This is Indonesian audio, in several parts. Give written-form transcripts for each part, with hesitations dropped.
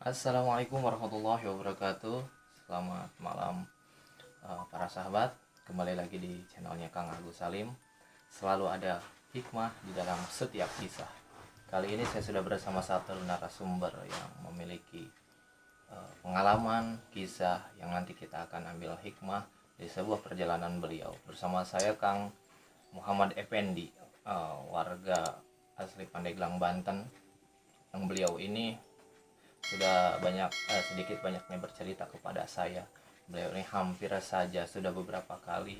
Assalamualaikum warahmatullahi wabarakatuh. Selamat malam para sahabat. Kembali lagi di channelnya Kang Agus Salim. Selalu ada hikmah di dalam setiap kisah. Kali ini saya sudah bersama satu narasumber yang memiliki pengalaman kisah yang nanti kita akan ambil hikmah dari sebuah perjalanan beliau. Bersama saya Kang Muhammad Effendi, warga asli Pandeglang, Banten. Yang beliau ini sudah sedikit banyaknya bercerita kepada saya. Beliau ini hampir saja sudah beberapa kali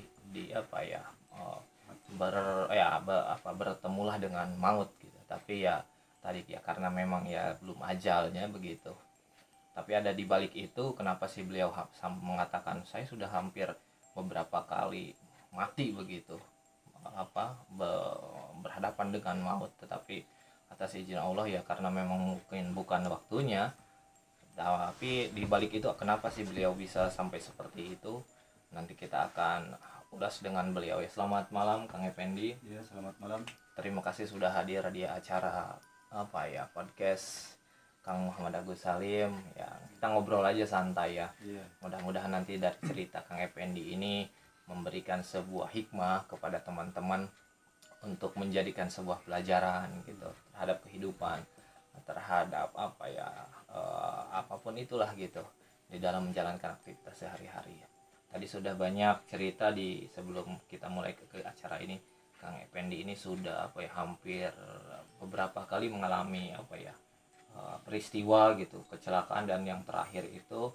bertemulah dengan maut gitu. Tapi ya tadi ya karena memang ya belum ajalnya begitu. Tapi ada di balik itu kenapa sih beliau mengatakan saya sudah hampir beberapa kali mati begitu, berhadapan dengan maut, tetapi atas izin Allah ya karena memang mungkin bukan waktunya. Tapi di balik itu kenapa sih beliau bisa sampai seperti itu, nanti kita akan ulas dengan beliau ya. Selamat malam Kang Effendi. Ya, selamat malam. Terima kasih sudah hadir di acara podcast Kang Muhammad Agus Salim ya. Kita ngobrol aja santai ya. Mudah-mudahan nanti dari cerita Kang Effendi ini memberikan sebuah hikmah kepada teman-teman untuk menjadikan sebuah pelajaran gitu terhadap kehidupan, terhadap apapun itulah gitu di dalam menjalankan aktivitas sehari-hari. Tadi sudah banyak cerita di sebelum kita mulai ke acara ini. Kang Effendi ini sudah hampir beberapa kali mengalami peristiwa gitu, kecelakaan, dan yang terakhir itu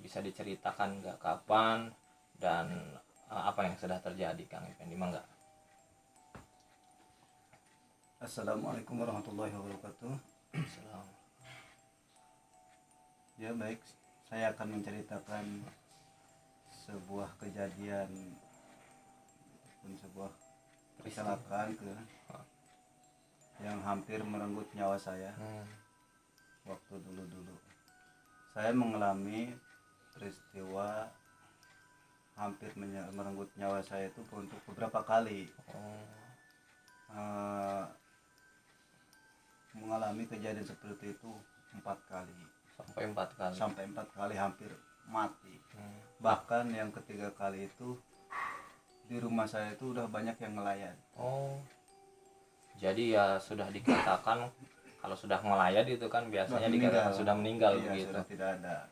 bisa diceritakan nggak kapan dan apa yang sudah terjadi Kang Effendi? Mangga. Assalamualaikum warahmatullahi wabarakatuh. Salam. Ya, baik, saya akan menceritakan sebuah kejadian ataupun sebuah kecelakaan yang hampir merenggut nyawa saya. Waktu dulu saya mengalami peristiwa hampir merenggut nyawa saya itu untuk beberapa kali. Mengalami kejadian seperti itu 4 kali. Sampai 4 kali hampir mati. Bahkan yang ketiga kali itu di rumah saya itu udah banyak yang ngelayat. Jadi ya sudah dikatakan kalau sudah ngelayat itu kan biasanya dikatakan sudah meninggal. Iya, begitu. Sudah tidak ada.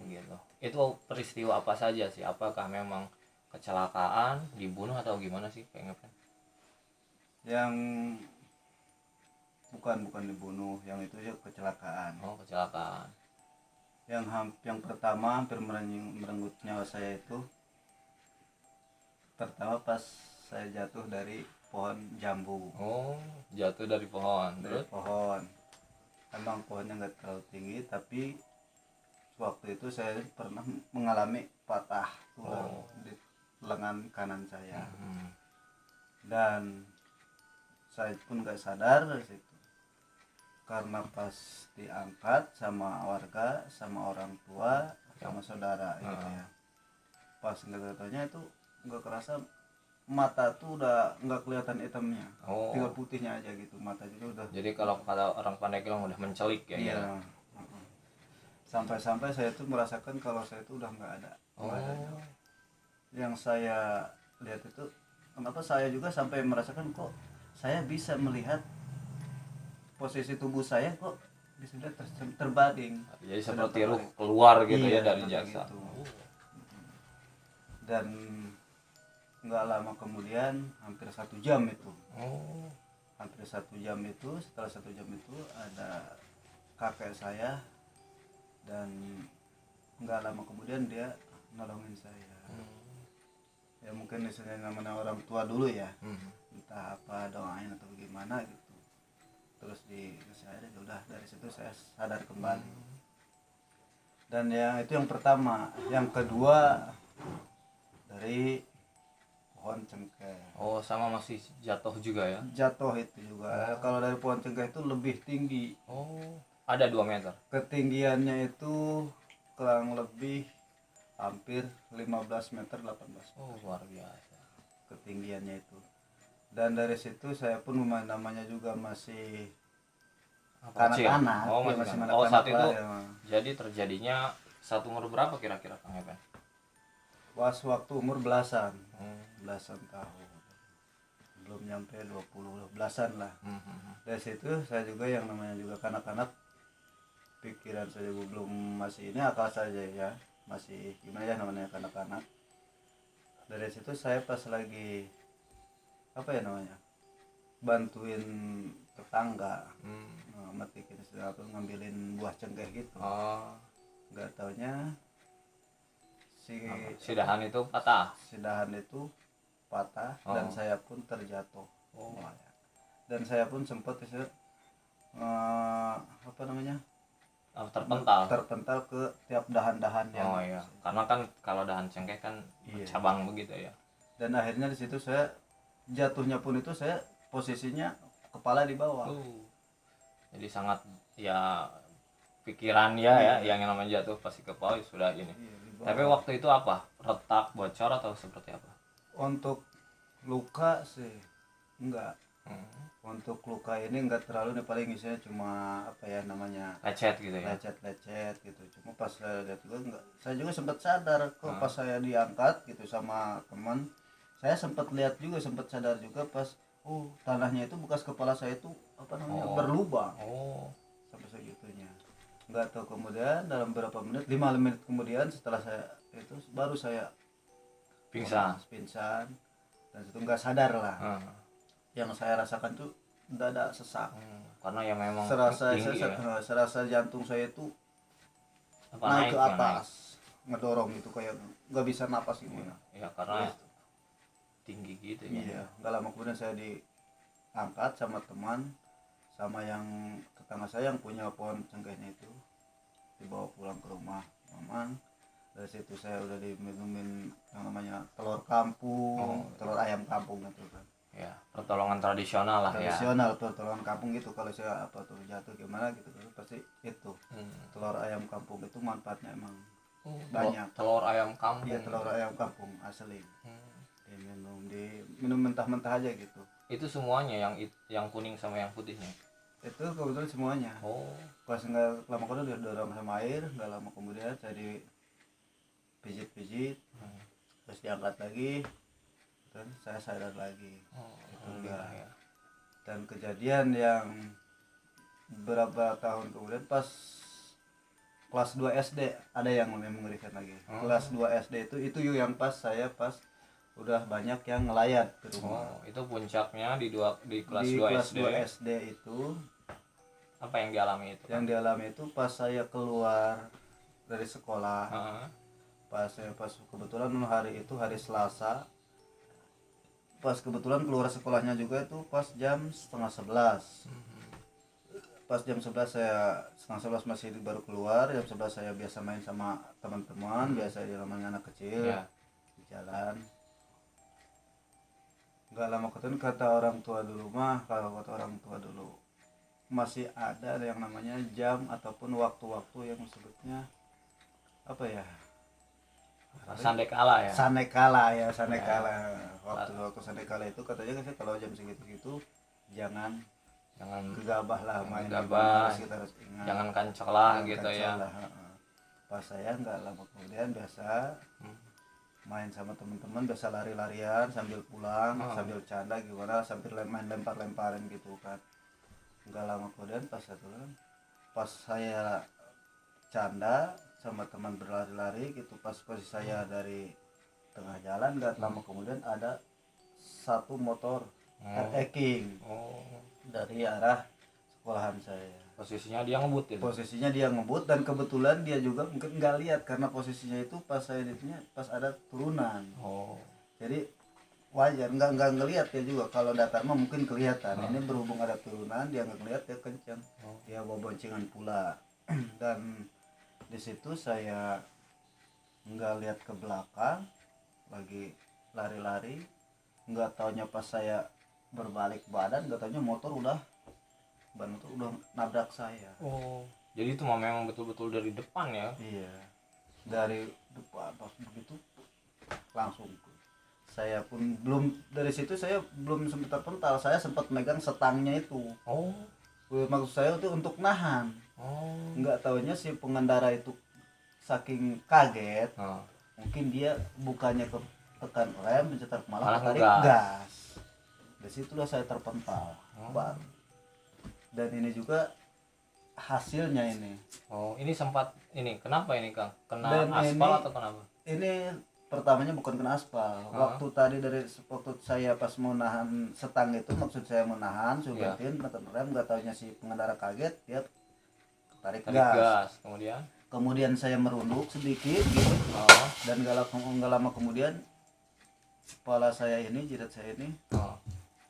Begitu. Itu peristiwa apa saja sih? Apakah memang kecelakaan, dibunuh, atau gimana sih kayaknya? Yang bukan dibunuh, yang itu ya kecelakaan. Kecelakaan. Yang pertama hampir merenggut nyawa saya itu pertama pas saya jatuh dari pohon jambu. Jatuh dari pohon. Dari pohon. Emang pohonnya nggak terlalu tinggi, tapi waktu itu saya pernah mengalami patah tulang di lengan kanan saya. Dan saya pun nggak sadar dari situ, karena pas diangkat sama warga, sama orang tua, sama saudara gitu ya. Pas ngeliatnya itu nggak kerasa, mata tuh udah nggak kelihatan hitamnya, tinggal putihnya aja gitu, mata juga udah. Jadi kalau kata orang Pandeglang udah mencelik ya. Iya. Sampai-sampai saya tuh merasakan kalau saya tuh udah nggak ada. Yang saya lihat itu, kenapa saya juga sampai merasakan kok saya bisa melihat posisi tubuh saya, kok bisa terbading. Jadi seperti ruh keluar gitu. Iya, ya dari jasad. Gitu. Dan nggak lama kemudian, hampir 1 jam itu. Hampir 1 jam itu, setelah 1 jam itu ada kakek saya, dan nggak lama kemudian dia nolongin saya. Ya mungkin misalnya namanya orang tua dulu ya, entah apa, doain atau gimana gitu. Terus saya udah dari situ saya sadar kembali. Dan ya itu yang pertama. Yang kedua dari pohon cengkeh. Sama masih jatuh juga ya? Jatuh itu juga. Kalau dari pohon cengkeh itu lebih tinggi. Ada 2 meter. Ketinggiannya itu kurang lebih hampir 15 meter, 18 meter. Luar biasa Ketinggiannya itu. Dan dari situ saya pun namanya juga masih Kecil. Kanak-kanak. Oh, Iya, masih masih kanak. Oh, saat kanak-kanak itu lah, ya. jadi terjadinya saat umur berapa kira-kira Kang Evan? Pas waktu umur belasan, Hmm. belasan tahun, belum nyampe 20 belasan lah. Hmm. Dari situ saya juga yang namanya juga kanak-kanak, pikiran saya juga belum, masih ini akal saja ya, masih gimana ya namanya kanak-kanak. Dari situ saya pas lagi apa ya namanya, bantuin tetangga metikin atau ngambilin buah cengkeh gitu. Oh, Nggak taunya si dahan itu patah. si dahan itu patah. Dan Oh. saya pun terjatuh. Oh. Dan saya pun sempat apa namanya, Terpental ke tiap dahan-dahan yang oh iya, karena kan kalau dahan cengkeh kan Iya. cabang begitu ya. Dan akhirnya di situ saya jatuhnya pun itu saya posisinya kepala di bawah. Jadi sangat ya pikiran ya yang namanya jatuh pasti ke bawah sudah ini. Iya, di bawah. Tapi waktu itu apa? Retak, bocor atau seperti apa? Untuk luka sih enggak. Untuk luka ini enggak terlalu nih, paling isinya cuma apa ya namanya, Lecet gitu ya. lecet gitu. Cuma pas saya lihat juga enggak, saya juga sempat sadar kok pas saya diangkat gitu sama teman. Saya sempat lihat juga, sempat sadar juga pas tanahnya itu bekas kepala saya itu apa namanya, berlubang. Sampai segitunya. Enggak tahu kemudian dalam berapa menit, 5 menit kemudian setelah saya itu baru saya pingsan dan itu enggak sadar lah. Yang saya rasakan tuh dada sesak. Karena ya memang Serasa tinggi ya. serasa jantung saya itu Apa, naik ke atas, ngedorong gitu kayak nggak bisa napas gitu. Ya karena tinggi gitu ya. Iya, nggak lama kemudian saya diangkat sama teman, sama yang tetangga saya yang punya pohon cengkehnya itu, dibawa pulang ke rumah Maman. Dari situ saya udah diminumin yang namanya telur kampung, telur ayam kampung gitu kan. Ya, pertolongan tradisional lah ya. Tradisional pertolongan kampung gitu, kalau saya apa tuh jatuh gimana gitu pasti itu. Telur ayam kampung itu manfaatnya emang banyak. Telur ayam kampung. Iya, telur ayam kampung asli. Diminum mentah-mentah aja gitu. Itu semuanya yang kuning sama yang putihnya. Itu kebetulan semuanya. Pas nggak lama kemudian didorong sama air, nggak lama kemudian saya dipijit-pijit, terus diangkat lagi, dan saya sadar lagi. Itu enggak. Ya. Dan kejadian yang berapa tahun kemudian pas kelas 2 SD ada yang lebih mengerikan lagi. Kelas 2 SD itu yang pas saya udah banyak yang ngelayat ke rumah. Itu puncaknya di kelas Di 2 kelas SD. 2 SD itu Apa yang dialami itu? yang dialami itu pas saya keluar dari sekolah. Pas kebetulan hari itu hari Selasa. Pas kebetulan keluar sekolahnya juga itu pas jam 10:30. Pas jam 11 saya 10:30 masih baru keluar. Jam 11 saya biasa main sama teman-teman, biasa dia namanya anak kecil di jalan. Nggak lama kemudian kata orang tua dulu masih ada yang namanya jam ataupun waktu-waktu yang sebutnya apa ya, Sandekala ya. Sandekala. Waktu sandekala itu katanya kan kalau jam segitu jangan gegabah lah, main kita harus ingat. Jangan kancok lah gitu ya. Pas saya nggak lama kemudian biasa main sama teman-teman, biasa lari-larian sambil pulang, sambil canda gimana, sambil main lempar-lemparan gitu kan. Nggak lama kemudian pas saya canda sama teman berlari-lari gitu, pas posisi saya dari tengah jalan, nggak lama kemudian ada satu motor eking dari arah sekolahan saya. Posisinya dia ngebut itu. Posisinya dia ngebut, dan kebetulan dia juga mungkin nggak lihat karena posisinya itu pas saya ditanya pas ada turunan. Jadi wajar nggak ngelihat dia juga, kalau datar mah mungkin kelihatan. Ini berhubung ada turunan dia nggak ngelihat, dia kencang. Dia bawa boncengan pula. Dan di situ saya nggak lihat ke belakang, lagi lari-lari, nggak taunya pas saya berbalik badan, nggak taunya ban motor udah nabrak saya. Jadi itu memang betul-betul dari depan ya. Iya, dari depan. Pas begitu langsung saya pun belum, dari situ saya belum sempat terpental, saya sempat megang setangnya itu. Maksud saya itu untuk nahan. Nggak taunya si pengendara itu saking kaget, mungkin dia bukannya ke tekan rem, mencetak malah tarik gas. Dari situlah saya terpental. Baru. Dan ini juga hasilnya ini. Ini sempat ini kenapa ini Kang? Kena Dan aspal ini, atau kenapa? Ini pertamanya bukan kena aspal. Waktu tadi waktu saya pas mau nahan setang itu, maksud saya menahan sugetin tekan rem, nggak taunya si pengendara kaget, dia tarik gas. Kemudian saya merunduk sedikit gitu. Dan nggak lama kemudian kepala saya ini, jidat saya ini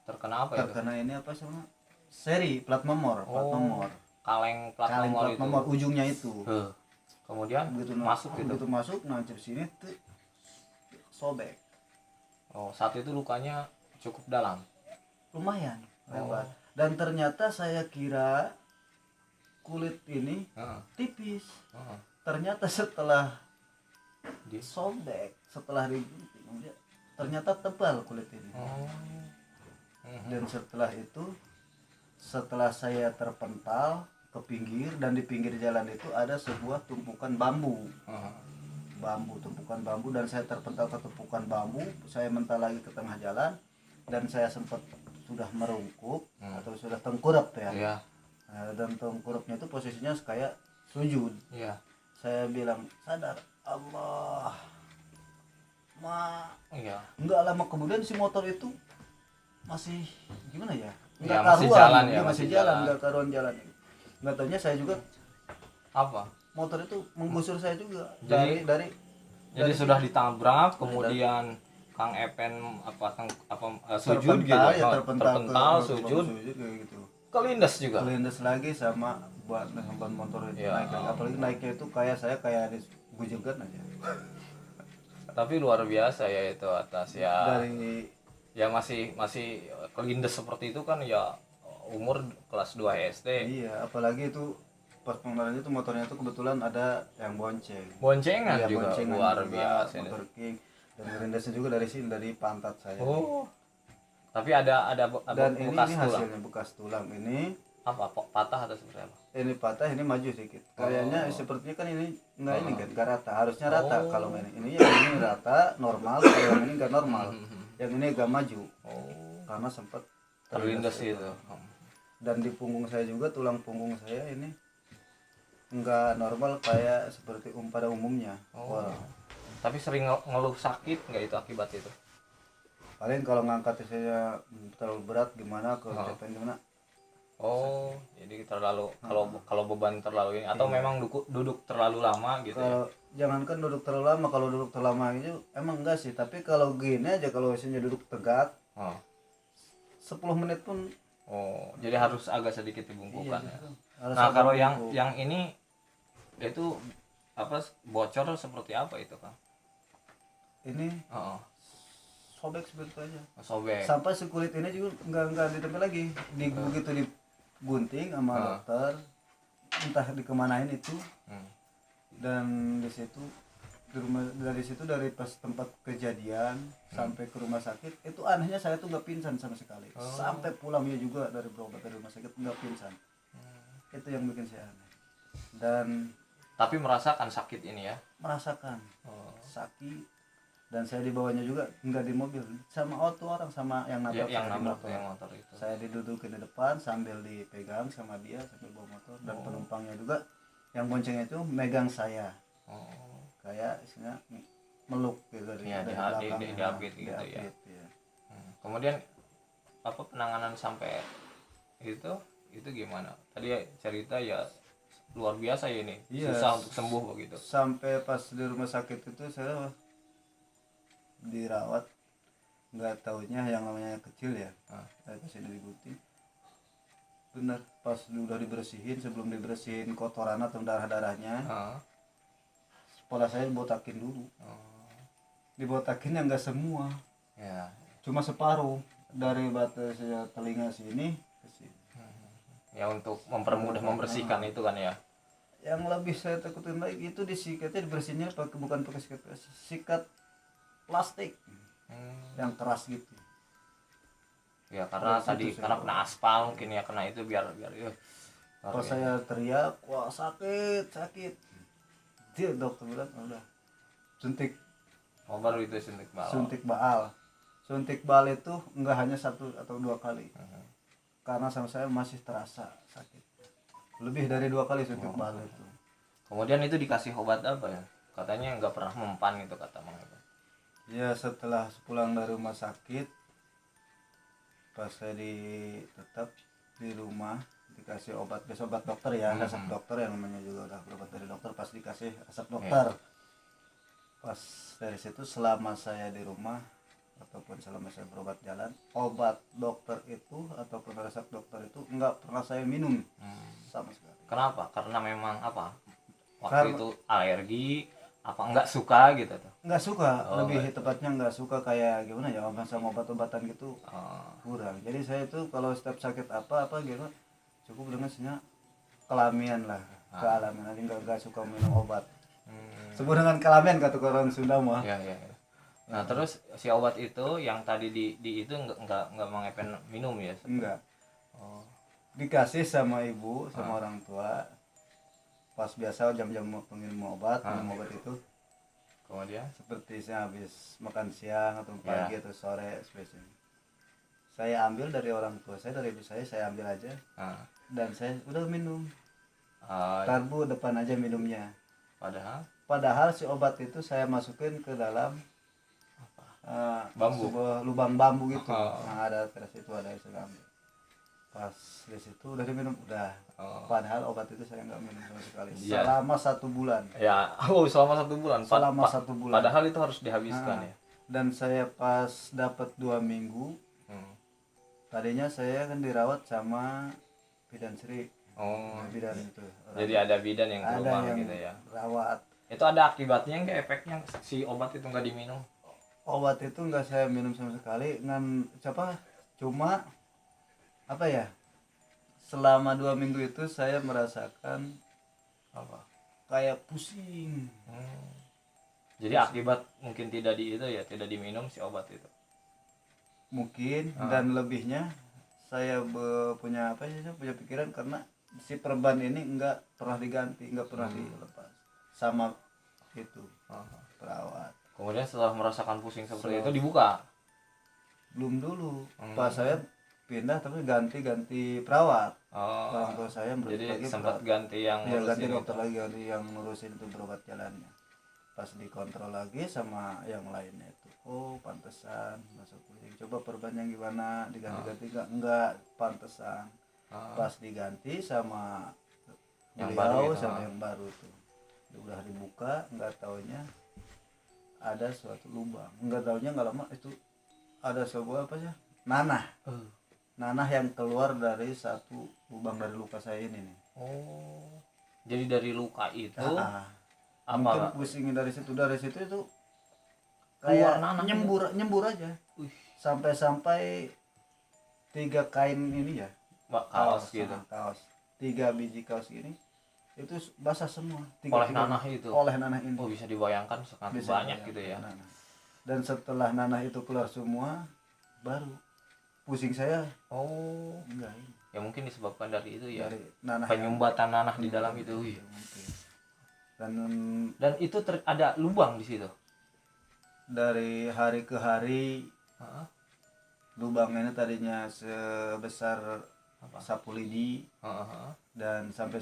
terkena apa terkena ini apa sama seri plat nomor. Kaleng plat nomor ujungnya itu. Kemudian begitu masuk nancep sini tuh sobek. Saat itu lukanya cukup dalam. Lumayan lebar. Dan ternyata saya kira kulit ini tipis. Ternyata setelah sobek, setelah digunting, ternyata tebal kulit ini. Dan setelah itu, setelah saya terpental ke pinggir, dan di pinggir jalan itu ada sebuah tumpukan bambu. Tumpukan bambu, dan saya terpental ke tumpukan bambu. Saya mental lagi ke tengah jalan, dan saya sempat sudah merungkuk atau sudah tengkurap ya. Dan tengkurapnya itu posisinya kayak sujud. Saya bilang, sadar Allah. Enggak lama kemudian si motor itu masih gimana ya? Enggak masih jalan ya, masih jalan, enggak karuan jalan. Enggak taunya saya juga apa? Motor itu menggusur saya juga. Jadi sudah ditabrak, kemudian Kang Epen sujud gitu, terpental sujud gitu. Kelindes juga. Kelindes lagi sama ban motor itu naik lagi. Apalagi naiknya itu kayak dibujukan aja. Tapi luar biasa ya itu atas ya. Dari ya masih kelindes seperti itu kan ya, umur kelas 2 SD. Iya, apalagi itu pas pengenalan itu motornya itu kebetulan ada yang boncengan juga luar biasa motor King. Dan kelindesnya juga dari sini, dari pantat saya. Tapi ada dan bekas ini tulang. Hasilnya bekas tulang ini apa patah atau seperti apa? Ini patah, ini maju sedikit. Kayaknya sepertinya kan ini enggak rata. Harusnya rata kalau ini yang ini rata normal, kalau yang ini enggak normal. Yang ini agak maju. Karena sempat terlindas itu. Dan di punggung saya juga, tulang punggung saya ini enggak normal kayak seperti pada umumnya. Tapi sering ngeluh sakit nggak itu akibat itu? Paling kalau ngangkat saya terlalu berat gimana, kecapean gimana. Jadi terlalu kalau beban terlalu ini atau memang duduk terlalu lama gitu. Kalau jangankan duduk terlalu lama, kalau duduk terlalu lama itu emang enggak sih, tapi kalau gini aja, kalau misalnya duduk tegak 10 menit pun jadi harus agak sedikit dibungkukan ya. Nah, kalau yang ini itu apa, bocor seperti apa itu Kang? Ini sobek seperti aja. Sobek. Sampai si kulit ini juga enggak ditempel lagi. Begitu digunting sama dokter, entah dikemanain itu. Dan di situ dari pas tempat kejadian sampai ke rumah sakit, itu anehnya saya tuh nggak pingsan sama sekali. Sampai pulangnya juga dari berobat dari rumah sakit nggak pingsan. Itu yang bikin saya aneh. Dan tapi merasakan sakit ini ya? Merasakan sakit. Dan saya dibawanya juga nggak di mobil, sama orang, sama yang nabrak motor itu. Saya didudukin di depan sambil dipegang sama dia sambil bawa motor. Dan penumpangnya juga yang boncengnya itu megang saya. Kayak isinya meluk gitu dari belakang. Diapit gitu ya. Kemudian apa penanganan sampai itu gimana? Tadi cerita ya luar biasa ya ini. Susah untuk sembuh begitu. Sampai pas di rumah sakit itu saya dirawat, nggak taunya yang namanya kecil ya. Saya kesini digunting. Bener, pas udah dibersihin, sebelum dibersihin kotoran atau darahnya, kepala saya dibotakin dulu. Dibotakin yang nggak semua, cuma separuh dari batas telinga sini ke sini. Ya untuk mempermudah membersihkan itu kan ya. Yang lebih saya takutin lagi itu disikatnya, dibersihinnya bukan pakai sikat plastik yang keras gitu. Ya karena Dari tadi situ karena saya kena aspal mungkin ya, kena itu biar ya. pas saya teriak, wah sakit sakit, dia dokter bilang udah suntik Oh baru itu suntik balok. suntik bal itu enggak hanya 1 atau 2 kali, karena sama saya masih terasa sakit lebih dari 2 kali suntik bal itu. Kemudian itu dikasih obat apa ya? Katanya nggak pernah mempan itu kata Mang Eba. Ya setelah pulang dari rumah sakit, pas saya tetap di rumah dikasih obat, biasa obat dokter ya, resep dokter yang namanya juga udah berobat dari dokter, pas dikasih resep dokter. Pas dari situ selama saya di rumah ataupun selama saya berobat jalan, obat dokter itu ataupun resep dokter itu enggak pernah saya minum sama sekali. Kenapa? Karena memang apa? Waktu Karena itu alergi apa nggak suka gitu tuh? nggak suka, Oh, lebih nggak tepatnya nggak suka kayak gimana ya, sama obat-obatan gitu Oh, kurang. Jadi saya itu kalau setiap sakit apa gitu cukup dengan kelamian lah, kealamian aja, nggak suka minum obat. Sebut dengan kelamian kata orang Sunda mah. ya ya. Ya. Nah terus si obat itu yang tadi di itu nggak mengepen minum ya? Enggak. Oh. Dikasih sama ibu sama orang tua. Pas biasa jam-jam waktu minum obat itu. Kemudian? Seperti saya habis makan siang atau pagi atau sore spesial. Saya ambil dari orang tua saya, dari ibu saya ambil aja. Dan saya udah minum. Tarbu depan aja minumnya. Padahal si obat itu saya masukin ke dalam bambu, sebuah lubang bambu gitu. Nah ada teras itu ada yang saya ambil. Pas di situ udah diminum udah. Padahal obat itu saya nggak minum sama sekali selama 1 bulan. Ya, selama 1 bulan. Selama 1 bulan. Padahal itu harus dihabiskan ya. Dan saya pas dapat 2 minggu, tadinya saya kan dirawat sama bidan Sri. Bidan itu. Jadi ada bidan yang ke rumah gitu ya. Rawat. Itu ada akibatnya nggak, efeknya si obat itu nggak diminum? Obat itu nggak saya minum sama sekali, cuma apa ya, selama 2 minggu itu saya merasakan Apa? kayak pusing. Jadi akibat mungkin tidak tidak diminum si obat itu. Mungkin dan lebihnya saya punya pikiran karena si perban ini nggak pernah diganti, nggak pernah dilepas sama itu perawat. Kemudian setelah merasakan pusing seperti itu dibuka? Belum dulu. Pas saya pindah tapi ganti perawat. Orang tua saya jadi lagi sempat perawat. ganti yang ganti dokter lagi, ganti yang ngurusin untuk berobat jalannya. Pas dikontrol lagi sama yang lainnya itu, oh pantesan masuk pusing, coba perban yang gimana diganti enggak pantesan. Pas diganti sama yang beliau baru sama yang baru tuh udah dibuka, nggak taunya ada suatu lubang, nggak taunya nggak lama itu ada sebuah nanah yang keluar dari satu lubang dari luka saya ini nih. Jadi dari luka itu mungkin pusingin dari situ itu kayak nyembur aja. Sampai 3 kain ini ya, kaos gitu, kaos 3 biji kaos ini itu basah semua oleh nanah itu. Oleh nanah ini. Bisa dibayangkan sangat banyak gitu ya. Dan setelah nanah itu keluar semua baru pusing saya. Enggak ini. Ya mungkin disebabkan dari itu ya. Dari nanah, penyumbatan nanah di dalam itu. Dan itu ada lubang di situ. Dari hari ke hari lubang ini tadinya sebesar sapu lidi. Dan sampai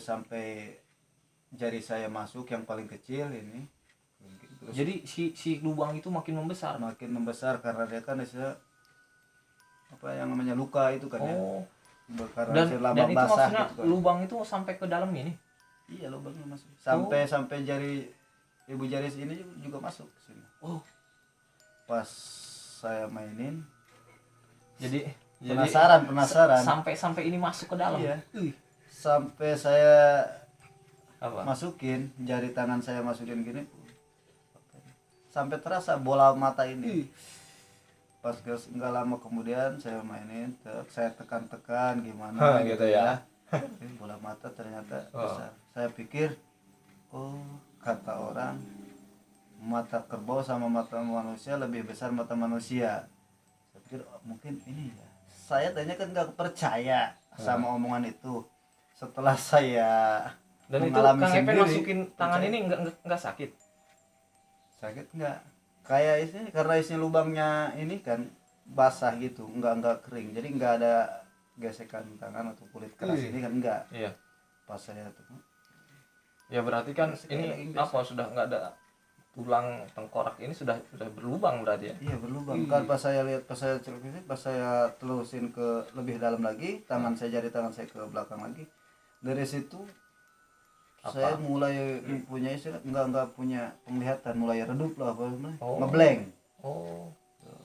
jari saya masuk yang paling kecil ini. Terus jadi si lubang itu makin membesar karena dia kan apa yang namanya luka itu kan ya. Dan itu maksudnya gitu kan. Lubang itu sampai ke dalam ini. Iya, lubangnya masuk sampai jari ibu jari ini juga masuk sini. Pas saya mainin jadi penasaran sampai ini masuk ke dalam. Iya. Sampai saya masukin jari tangan saya, masukin gini sampai terasa bola mata ini. Pas nggak lama kemudian saya mainin, saya tekan gimana gitu ya. Bola mata ternyata besar. Saya pikir kata orang mata kerbau sama mata manusia lebih besar mata manusia. Saya pikir mungkin ini ya saya tanya kan nggak percaya sama omongan itu. Setelah saya Dan itu mengalami Kang Epen sendiri, masukin tangan percaya. ini nggak sakit? Sakit nggak? Kayak isinya, karena isinya lubangnya ini kan basah gitu, nggak kering, jadi nggak ada gesekan tangan atau kulit keras ini kan nggak. Iya. Pas saya tuh Ya berarti kan sekali ini lagi biasa. apa, sudah nggak ada tulang tengkorak ini, sudah berlubang berarti ya? Iya berlubang kan. Pas saya lihat, pas saya celupin, pas saya telusin ke lebih dalam lagi, tangan saya, jari tangan saya ke belakang lagi, dari situ Apa? saya mulai punya istilah, nggak punya penglihatan, mulai redup lah apa namanya, Oh. ngeblank. Oh.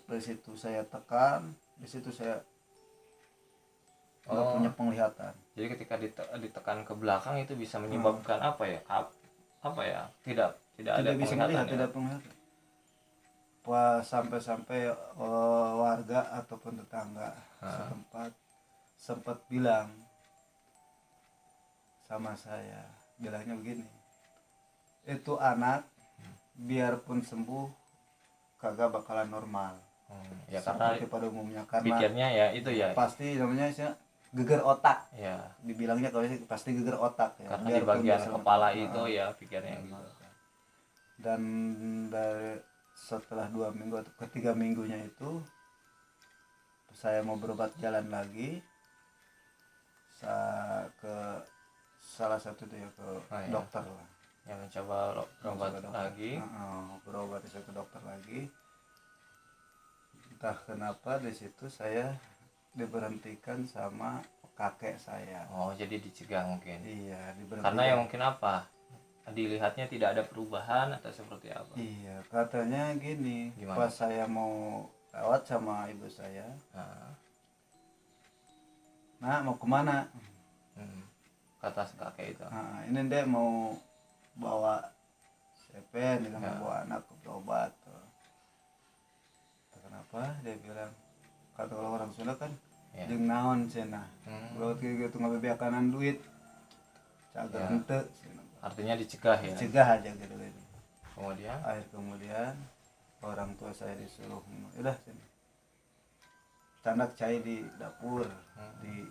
Dari situ saya tekan, di situ saya nggak Oh. punya penglihatan. Jadi ketika ditekan ke belakang itu bisa menyebabkan apa ya? Apa ya? Tidak ada Tidak bisa melihat, penglihatan ya? tidak penglihatan. Pas sampai warga ataupun tetangga setempat sempat bilang sama saya, bilangnya begini, itu anak biarpun sembuh kagak bakalan normal. Ya karena Seperti pada umumnya, karena pikirnya ya itu ya. pasti namanya sih geger otak, Ya. dibilangnya kalau sih pasti geger otak ya, Karena di biarpun bagian dia kepala selamat. itu ya pikirnya gitu. Dan dari setelah 2 minggu atau ketiga minggunya itu saya mau berobat jalan lagi, ke salah satu tuh ya, ke iya. dokter lah. Ya mencoba berobat lagi. Berobat saya ke dokter lagi. Entah kenapa di situ saya diberhentikan sama kakek saya. Oh, jadi dicegah mungkin. Iya, diberhentikan. Karena ya mungkin apa? Dilihatnya tidak ada perubahan atau seperti apa? Iya, katanya gini. Gimana? Pas saya mau lewat sama ibu saya, nah mau kemana? Kata kakek itu. Nah, ini dia mau bawa sepen, dia mau bawa anak ke berobat. Kenapa? Dia bilang, kata kalau orang Sunda kan, jeung naon cenah. Berobat gitu ngabebeakanan duit. Cager henteu. Artinya dicegah ya. Dicegah aja gitu. Kemudian Kemudian orang tua saya disuruh, udah sini. Candak cai di dapur, di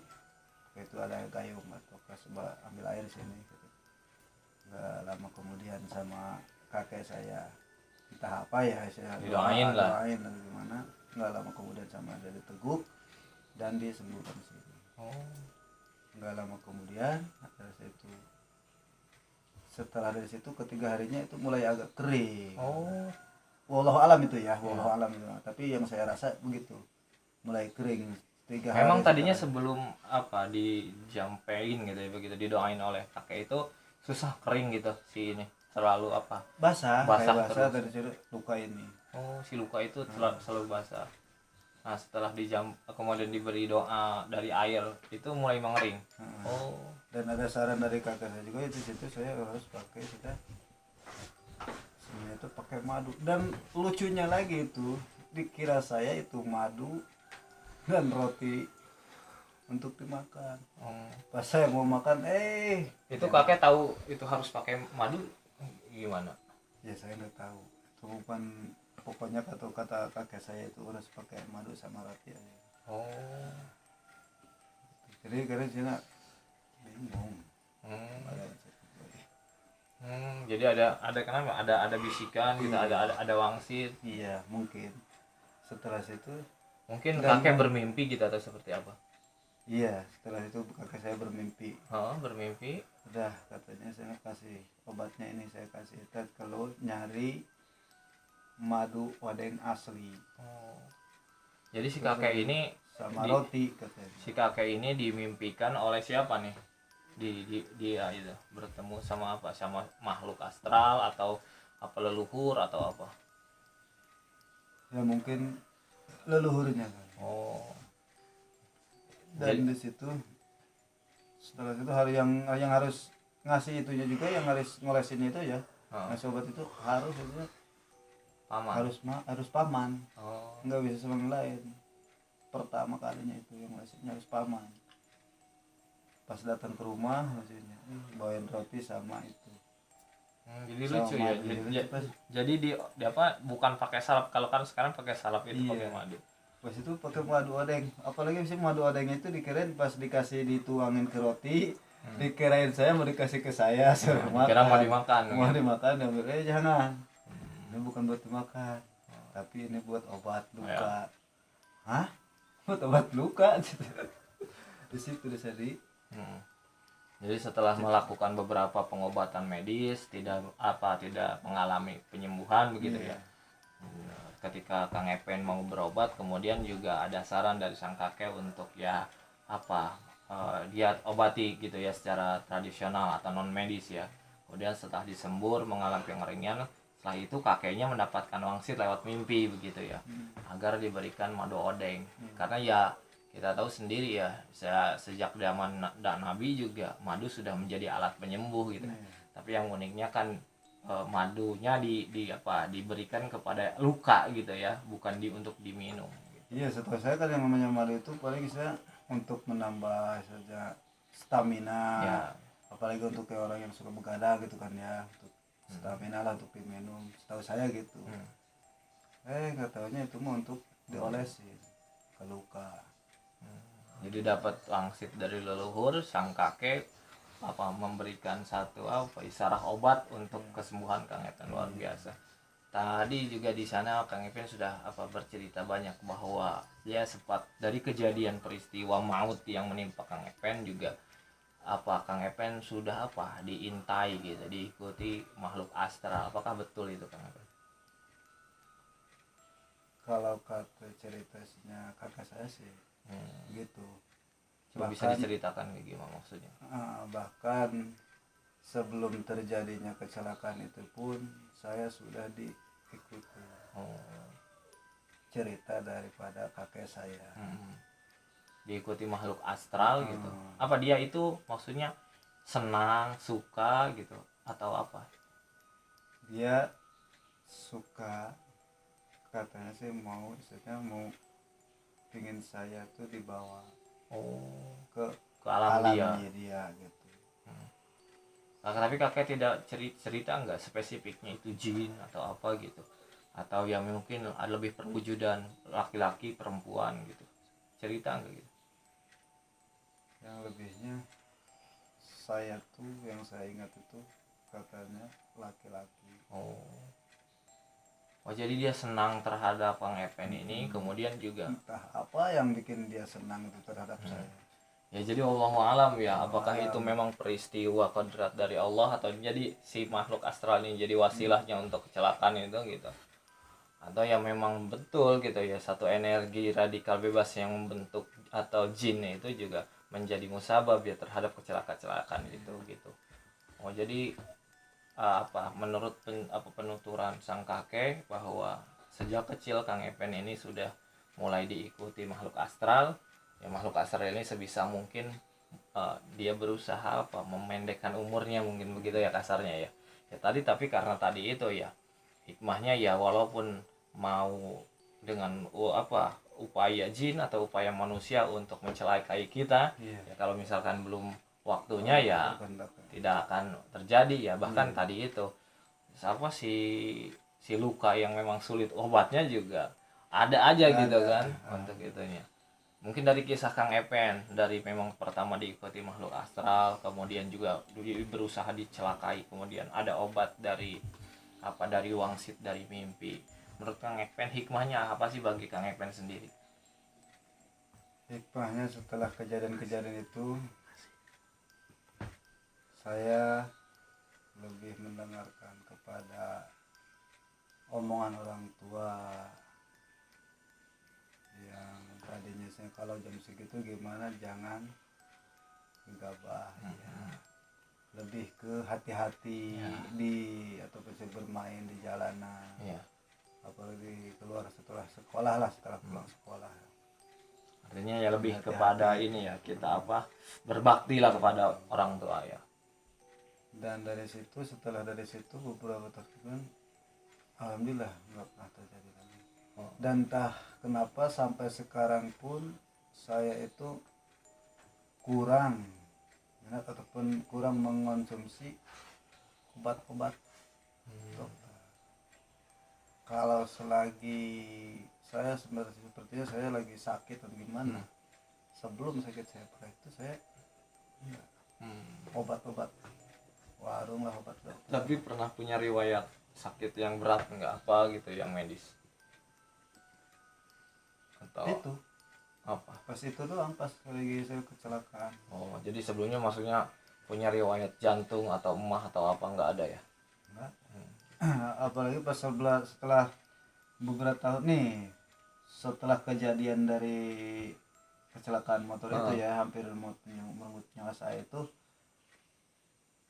itu ada gayung atau coba ambil air sini gitu. Nggak lama kemudian sama kakek saya, entah apa ya, saya didoain lah. doain atau gimana, nggak lama kemudian sama dia diteguk dan disembuhkan sini. Nggak lama kemudian dari situ, setelah dari situ ketiga harinya itu mulai agak kering. Wallahu alam itu ya, wallahu alam itu. Tapi yang saya rasa begitu, mulai kering. Memang tadinya sebelum apa dijampein gitu ya, begitu didoain oleh kakek itu susah kering gitu si ini, selalu apa, basah terus dari situ luka ini. Si luka itu selalu basah. Nah setelah kemudian diberi doa dari air itu mulai mengering. Dan ada saran dari kakek saya juga, itu situ saya harus pakai sebenarnya itu pakai madu. Dan lucunya lagi itu dikira saya itu madu dan roti untuk dimakan. Pas saya mau makan, itu kakek tahu itu harus pakai madu gimana? Ya saya nggak tahu. Itu bukan, pokoknya kata kakek saya itu harus pakai madu sama roti aja. Jadi karena saya bingung. Jadi ada kenapa? Ada bisikan gitu, ada wangsit. Iya mungkin. Setelah situ mungkin kakek bermimpi gitu atau seperti apa? Iya, setelah itu kakek saya bermimpi. Bermimpi. Udah, katanya saya kasih obatnya ini, saya kasih kalau nyari madu wadeng asli. Jadi si kakek ini sama roti katanya. Si kakek ini dimimpikan oleh siapa nih? Dia itu bertemu sama apa? Sama makhluk astral atau apa, leluhur atau apa? Ya mungkin leluhurnya kan. Dan di situ setelah itu hari yang harus ngasih itunya juga, yang harus ngolesin itu ya, ngasih obat itu harus paman. Nggak bisa sama yang lain. Pertama kalinya itu yang ngolesinnya harus paman. Pas datang ke rumah hasilnya bawain roti sama itu. Jadi lucu ya. Jadi di apa, bukan pakai salep, kalau kan sekarang pakai salep itu pakai madu. pas itu pakai madu odeng, apalagi sih madu odeng itu dikirain pas dikasih dituangin ke roti, dikirain saya mau dikasih ke saya suruh dikira mau makan, dimakan mau gitu. dimakan, dan jangan, ini bukan buat dimakan, tapi ini buat obat luka. Hah? Buat obat luka? Di situ disedi. Jadi setelah melakukan beberapa pengobatan medis tidak mengalami penyembuhan begitu ya. Ketika Kang Epen mau berobat, kemudian juga ada saran dari sang kakek untuk ya dia obati gitu ya secara tradisional atau non medis ya. Kemudian setelah disembur mengalami pengeringan, setelah itu kakeknya mendapatkan wangsit lewat mimpi begitu ya, agar diberikan madu odeng. Karena ya kita tahu sendiri ya, sejak zaman Nabi juga madu sudah menjadi alat penyembuh gitu. Tapi yang uniknya kan madunya diberikan kepada luka gitu ya, bukan untuk diminum gitu. Iya, setahu saya kan yang namanya madu itu paling saya untuk menambah saja stamina ya. Apalagi untuk kayak orang yang suka begadang gitu kan ya, untuk stamina lah untuk diminum, setahu saya gitu. Nggak tahunya itu mau untuk diolesin ke luka. Jadi dapat wangsit dari leluhur, sang kakek memberikan satu isyarat obat untuk kesembuhan Kang Epen. Luar biasa. Tadi juga di sana Kang Epen sudah bercerita banyak bahwa dia sempat dari kejadian peristiwa maut yang menimpa Kang Epen juga Kang Epen sudah diintai gitu, diikuti makhluk astral. Apakah betul itu Kang Epen? Kalau kata ceritanya kakak saya sih gitu. Coba bisa diceritakan gimana maksudnya? Bahkan sebelum terjadinya kecelakaan itu pun saya sudah diikuti cerita daripada kakek saya. Diikuti makhluk astral gitu. Apa dia itu maksudnya senang, suka gitu atau apa? Dia suka, katanya sih mau pingin saya tuh dibawa ke alamnya dia gitu. Tapi kakek tidak cerita nggak spesifiknya itu jin atau apa gitu, atau yang mungkin lebih perwujudan laki-laki perempuan gitu, cerita nggak gitu? Yang lebihnya saya tuh yang saya ingat itu katanya laki-laki. Jadi dia senang terhadap Kang Epen ini, kemudian juga entah apa yang bikin dia senang itu terhadap saya. Ya jadi Allahu alam ya, apakah itu memang peristiwa kodrat dari Allah atau jadi si makhluk astral ini jadi wasilahnya untuk kecelakaan itu gitu. Atau ya memang betul gitu ya, satu energi radikal bebas yang membentuk atau jin itu juga menjadi musabab ya terhadap kecelakaan itu gitu. Jadi menurut penuturan sang kakek bahwa sejak kecil Kang Epen ini sudah mulai diikuti makhluk astral. Ya makhluk astral ini sebisa mungkin dia berusaha memendekkan umurnya, mungkin begitu ya kasarnya ya. Tapi karena tadi itu ya hikmahnya ya, walaupun mau dengan upaya jin atau upaya manusia untuk mencelakai kita, ya kalau misalkan belum waktunya ya tidak akan terjadi ya. Bahkan tadi itu si luka yang memang sulit obatnya juga ada aja gitu kan untuk itunya. Mungkin dari kisah Kang Epen, dari memang pertama diikuti makhluk astral, kemudian juga berusaha dicelakai, kemudian ada obat dari wangsit dari mimpi. Menurut Kang Epen hikmahnya apa sih bagi Kang Epen sendiri? Hikmahnya setelah kejadian-kejadian itu saya lebih mendengarkan kepada omongan orang tua yang tadinya saya kalau jam segitu gimana jangan gegabah lebih ke hati-hati ataupun bermain di jalanan, apalagi keluar setelah pulang sekolah. Artinya ya lebih kepada ini ya, kita berbakti lah kepada orang tua ya. Dan setelah dari situ beberapa tahun alhamdulillah nggak pernah terjadi lagi. Dan entah kenapa sampai sekarang pun saya itu kurang minat ataupun kurang mengonsumsi obat-obat dokter. Kalau selagi saya sepertinya saya lagi sakit atau gimana, sebelum sakit saya pernah itu saya ya, obat-obat warung lah, obat dokter. Tapi pernah punya riwayat sakit yang berat nggak, apa gitu yang medis atau Itu apa? pas itu doang, pas lagi saya kecelakaan. Oh, jadi sebelumnya maksudnya punya riwayat jantung atau emah atau apa nggak ada ya? Enggak. Apalagi pas setelah beberapa tahun nih, setelah kejadian dari kecelakaan motor itu ya, hampir merenggut nyawa saya itu,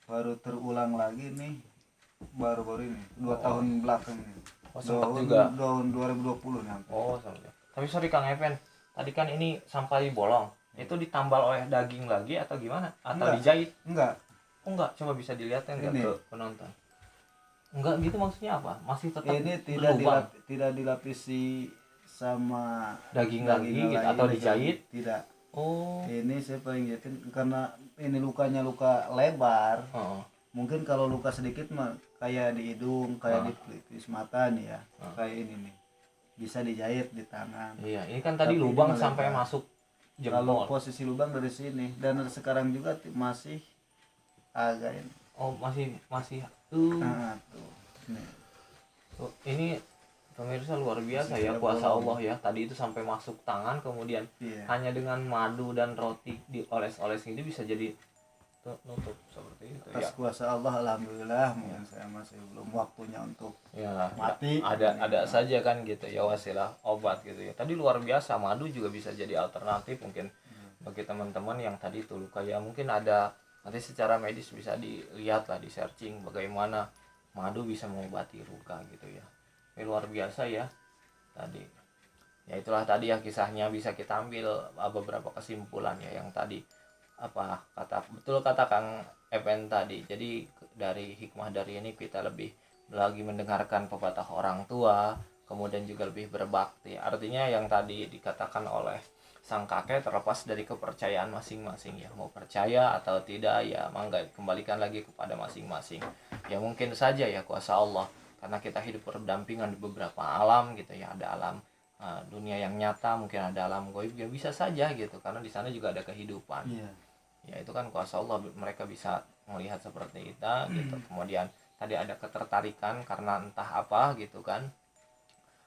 baru terulang lagi nih baru-baru ini 2 tahun belakang nih. Oh, sempat juga. Tahun 2020 nih hampir. Oh, sampai. Tapi sorry Kang Evan, tadi kan ini sampai bolong. Itu ditambal oleh daging lagi atau gimana? Atau Enggak. dijahit? Enggak. Oh enggak, coba bisa dilihat enggak Ini. ke penonton? Enggak gitu maksudnya apa? Masih tetap Ini berlubang? tidak dilapisi sama Daging lagi gitu, lain, atau dijahit? Tidak. Oh. Ini saya paling yakin karena ini lukanya luka lebar. Oh. Mungkin kalau luka sedikit mah kayak di hidung, kayak di pelipis mata nih ya, kayak ini nih, bisa dijahit di tangan. Iya, ini kan tadi Tapi lubang ini sampai melebar. masuk Kalau jempol. posisi lubang dari sini dan sekarang juga masih agak ini. Oh, masih Nah, tuh. Nih. Tuh, ini pemirsa luar biasa Masih ya ada kuasa bolong. Allah ya. Tadi itu sampai masuk tangan, kemudian Iya. hanya dengan madu dan roti dioles-oles ini bisa jadi nutup seperti itu Atas ya. kuasa Allah, alhamdulillah, mungkin saya masih belum waktunya untuk Ya, mati. ada saja kan gitu ya wasilah obat gitu ya. Tadi luar biasa, madu juga bisa jadi alternatif mungkin bagi teman-teman yang tadi itu luka ya. Mungkin ada nanti secara medis bisa dilihat lah, di searching bagaimana madu bisa mengobati luka gitu ya. Ini luar biasa ya tadi. Ya itulah tadi ya kisahnya, bisa kita ambil beberapa kesimpulan ya yang tadi apa betul kata Kang Evan tadi. Jadi dari hikmah dari ini kita lebih lagi mendengarkan pepatah orang tua, kemudian juga lebih berbakti. Artinya yang tadi dikatakan oleh sang kakek terlepas dari kepercayaan masing-masing ya, mau percaya atau tidak ya mangga, kembalikan lagi kepada masing-masing. Ya mungkin saja ya kuasa Allah, karena kita hidup berdampingan di beberapa alam gitu ya, ada alam dunia yang nyata, mungkin ada alam gaib ya, bisa saja gitu, karena di sana juga ada kehidupan. Iya. Ya itu kan kuasa Allah, mereka bisa melihat seperti kita gitu. Kemudian tadi ada ketertarikan karena entah apa gitu kan.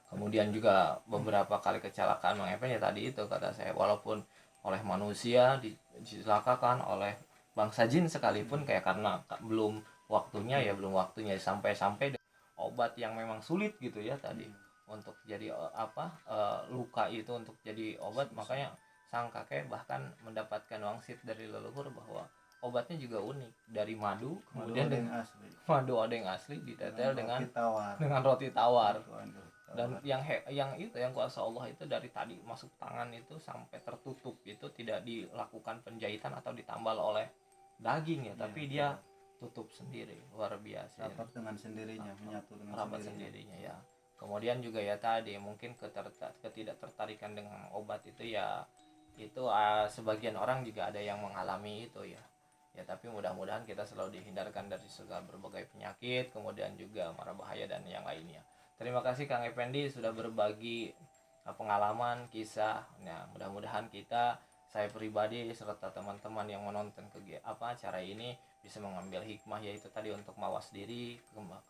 Kemudian juga beberapa kali kecelakaan mengepenya tadi itu kata saya, walaupun oleh manusia dicelakakan, oleh bangsa jin sekalipun kayak karena belum waktunya ya, belum waktunya sampai obat yang memang sulit gitu ya tadi untuk jadi luka itu untuk jadi obat. Makanya sang kakek bahkan mendapatkan wangsit dari leluhur bahwa obatnya juga unik, dari madu, kemudian madu odeng asli ditetel dengan roti tawar. Dan yang itu yang kuasa Allah itu dari tadi masuk tangan itu sampai tertutup itu tidak dilakukan penjahitan atau ditambal oleh daging ya, tapi dia tutup sendiri, luar biasa. Rapat dengan sendirinya, menyatu dengan sendirinya ya. Kemudian juga ya tadi mungkin ketidaktertarikan dengan obat itu ya, itu sebagian orang juga ada yang mengalami itu ya. Ya tapi mudah-mudahan kita selalu dihindarkan dari segala berbagai penyakit, kemudian juga mara bahaya dan yang lainnya. Terima kasih Kang Effendi sudah berbagi pengalaman, kisah. Nah, mudah-mudahan saya pribadi serta teman-teman yang menonton acara ini bisa mengambil hikmah, yaitu tadi untuk mawas diri,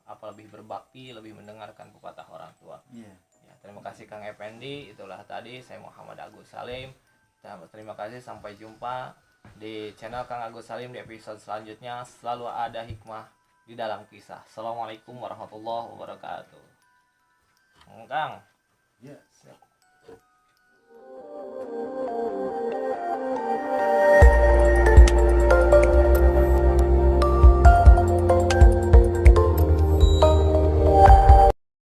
lebih berbakti, lebih mendengarkan pepatah orang tua. Yeah. Ya, terima kasih Kang Effendi. Itulah tadi saya Muhammad Agus Salim. Terima kasih, sampai jumpa di channel Kang Agus Salim di episode selanjutnya. Selalu ada hikmah di dalam kisah. Assalamualaikum warahmatullahi wabarakatuh. Kang. Ya, siap.